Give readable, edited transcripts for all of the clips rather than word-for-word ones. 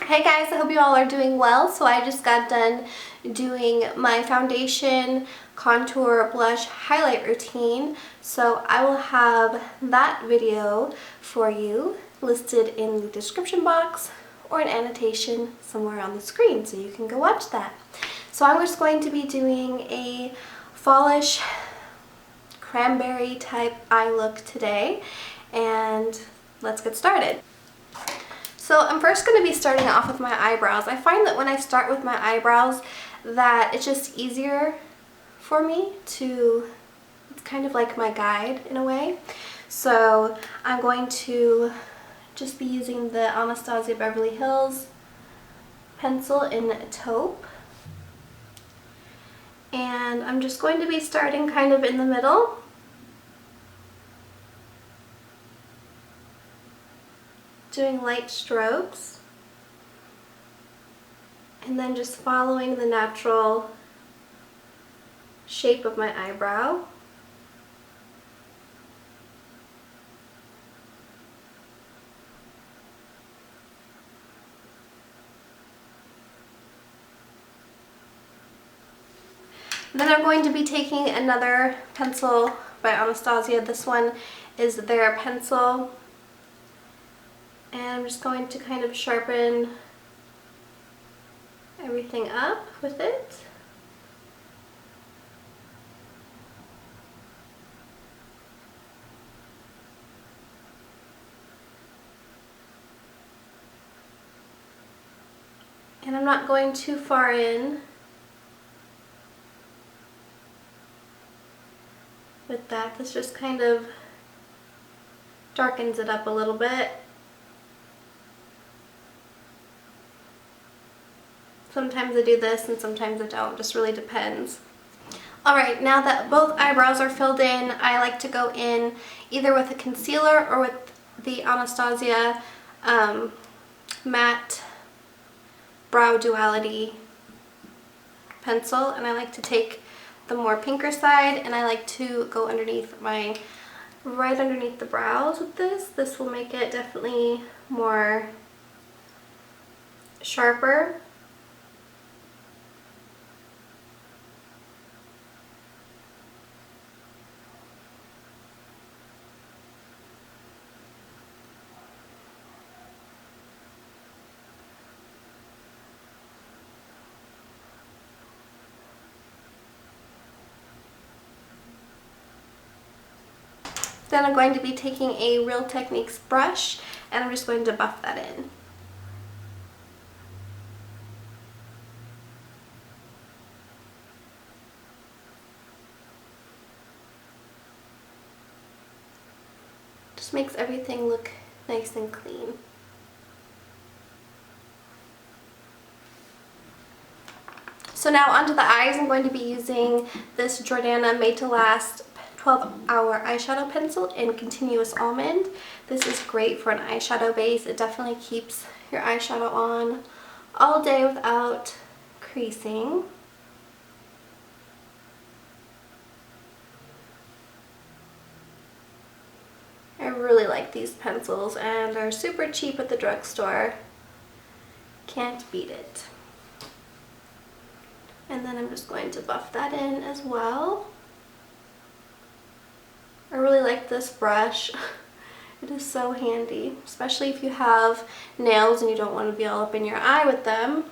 Hey guys, I hope you all are doing well. So I just got done doing my foundation, contour, blush, highlight routine. So I will have that video for you listed in the description box or an annotation somewhere on the screen so you can go watch that. So I'm just going to be doing a fallish cranberry type eye look today, and let's get started. So I'm first going to be starting off with my eyebrows. I find that when I start with my eyebrows that it's just easier for me to, it's kind of like my guide in a way. So I'm going to just be using the Anastasia Beverly Hills pencil in taupe. And I'm just going to be starting kind of in the middle. Doing light strokes. And then just following the natural shape of my eyebrow. Then I'm going to be taking another pencil by Anastasia. This one is their pencil. And I'm just going to kind of sharpen everything up with it. And I'm not going too far in with that. This just kind of darkens it up a little bit. Sometimes I do this and sometimes I don't, just really depends. Alright, now that both eyebrows are filled in, I like to go in either with a concealer or with the Anastasia matte brow duality pencil, and I like to take the more pinker side and I like to go underneath right underneath the brows with this. This will make it definitely more sharper. Then I'm going to be taking a Real Techniques brush and I'm just going to buff that in. Just makes everything look nice and clean. So now onto the eyes. I'm going to be using this Jordana Made to Last 12-hour eyeshadow pencil in Continuous Almond. This is great for an eyeshadow base. It definitely keeps your eyeshadow on all day without creasing. I really like these pencils and they're super cheap at the drugstore. Can't beat it. And then I'm just going to buff that in as well. I really like this brush. It is so handy, especially if you have nails and you don't want to be all up in your eye with them.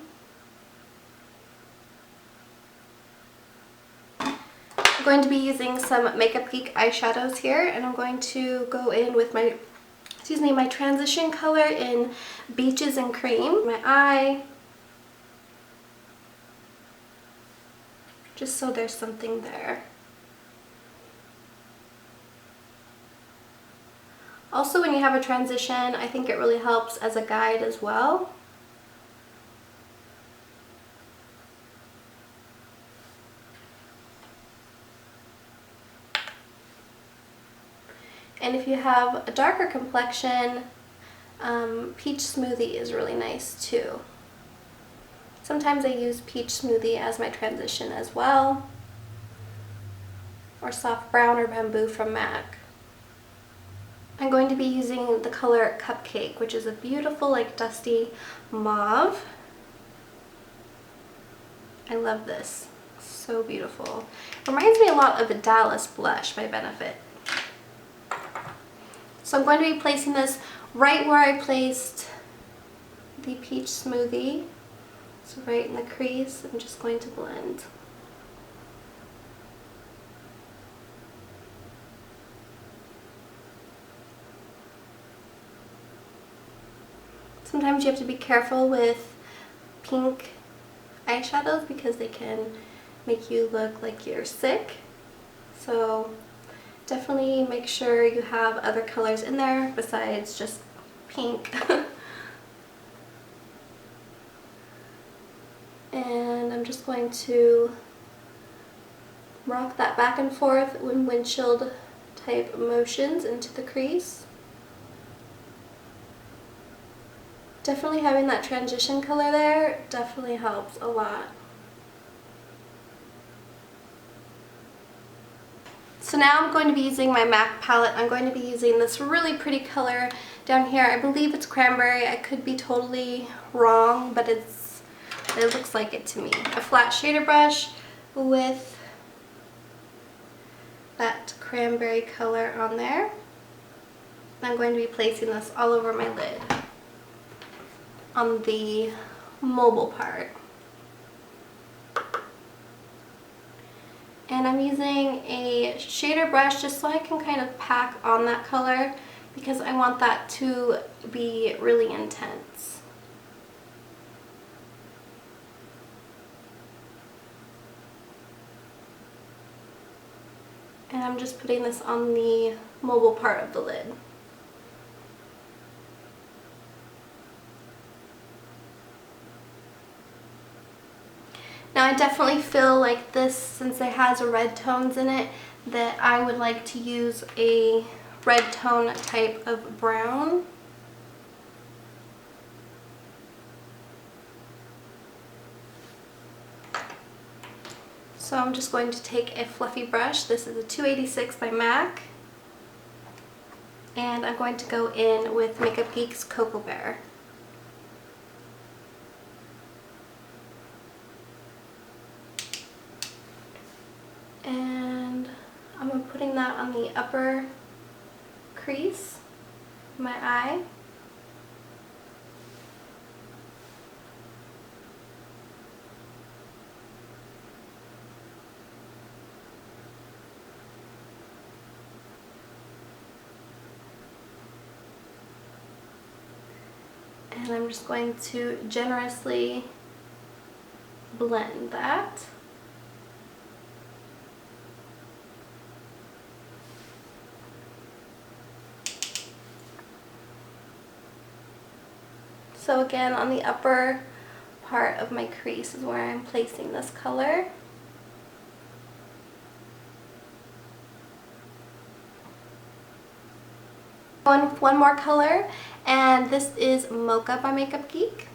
I'm going to be using some Makeup Geek eyeshadows here, and I'm going to go in with my transition color in Beaches and Cream. My eye, just so there's something there. Also, when you have a transition, I think it really helps as a guide as well. And if you have a darker complexion, Peach Smoothie is really nice too. Sometimes I use Peach Smoothie as my transition as well, or Soft Brown or Bamboo from MAC. I'm going to be using the color Cupcake, which is a beautiful, like, dusty mauve. I love this. So beautiful. Reminds me a lot of a Dallas blush by Benefit. So I'm going to be placing this right where I placed the peach smoothie. So right in the crease, I'm just going to blend. Sometimes you have to be careful with pink eyeshadows because they can make you look like you're sick. So definitely make sure you have other colors in there besides just pink. And I'm just going to rock that back and forth in windshield type motions into the crease. Definitely having that transition color there definitely helps a lot. So now I'm going to be using my MAC palette. I'm going to be using this really pretty color down here. I believe it's Cranberry. I could be totally wrong, but it looks like it to me. A flat shader brush with that Cranberry color on there. I'm going to be placing this all over my lid on the mobile part. And I'm using a shader brush just so I can kind of pack on that color because I want that to be really intense. And I'm just putting this on the mobile part of the lid. Now I definitely feel like this, since it has red tones in it, that I would like to use a red tone type of brown. So I'm just going to take a fluffy brush. This is a 286 by MAC. And I'm going to go in with Makeup Geek's Cocoa Bear. And I'm putting that on the upper crease of my eye. And I'm just going to generously blend that. So again, on the upper part of my crease is where I'm placing this color. One more color, and this is Mocha by Makeup Geek.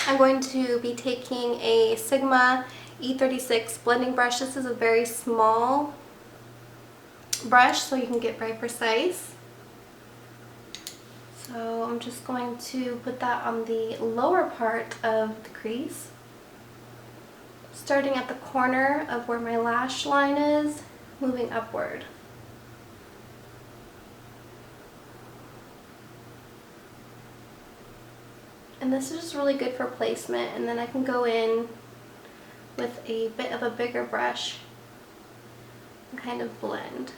I'm going to be taking a Sigma E36 blending brush. This is a very small brush, so you can get very precise. So I'm just going to put that on the lower part of the crease, starting at the corner of where my lash line is, moving upward. And this is just really good for placement, and then I can go in with a bit of a bigger brush and kind of blend.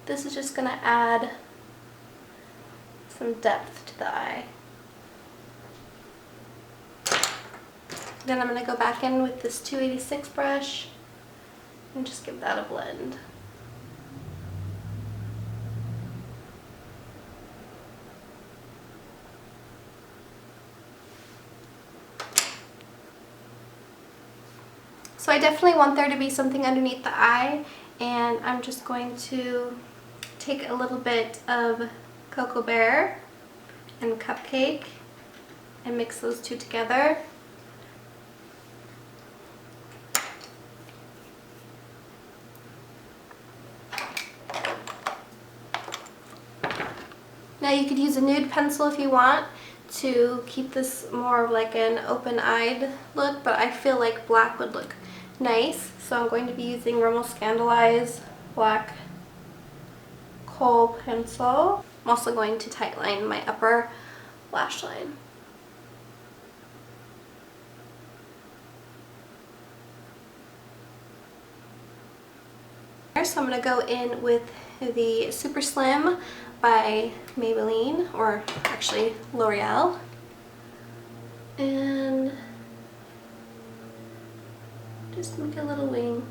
This is just going to add some depth to the eye. Then I'm going to go back in with this 286 brush and just give that a blend. So I definitely want there to be something underneath the eye, and I'm just going to take a little bit of Cocoa Bear and Cupcake and mix those two together. you could use a nude pencil if you want to keep this more of like an open-eyed look, but I feel like black would look nice. So I'm going to be using Rimmel Scandaleyes black kohl pencil. I'm also going to tightline my upper lash line. So I'm going to go in with the Super Slim by Maybelline, or actually L'Oreal, and just make a little wing.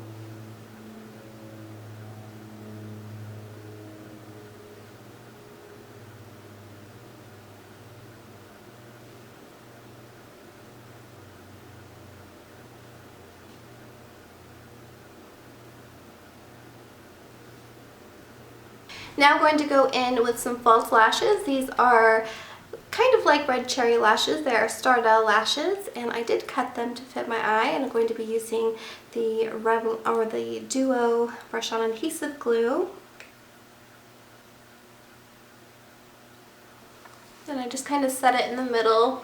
Now I'm going to go in with some false lashes. These are kind of like red cherry lashes. They are Stardell lashes, and I did cut them to fit my eye, and I'm going to be using the Duo brush on adhesive glue. And I just kind of set it in the middle.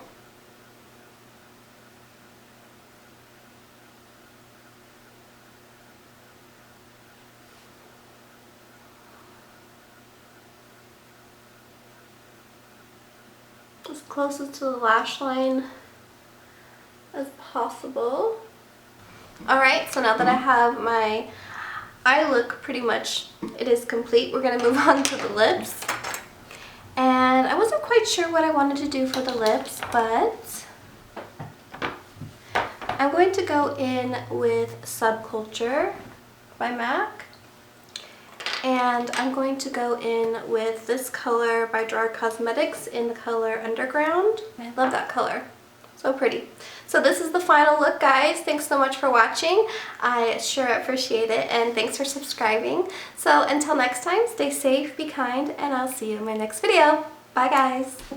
As closest to the lash line as possible. Alright, so now that I have my eye look pretty much, it is complete, we're going to move on to the lips. And I wasn't quite sure what I wanted to do for the lips, but I'm going to go in with Subculture by MAC. And I'm going to go in with this color by Gerard Cosmetics in the color Underground. I love that color. So pretty. So this is the final look, guys. Thanks so much for watching. I sure appreciate it, and thanks for subscribing. So until next time, stay safe, be kind, and I'll see you in my next video. Bye, guys.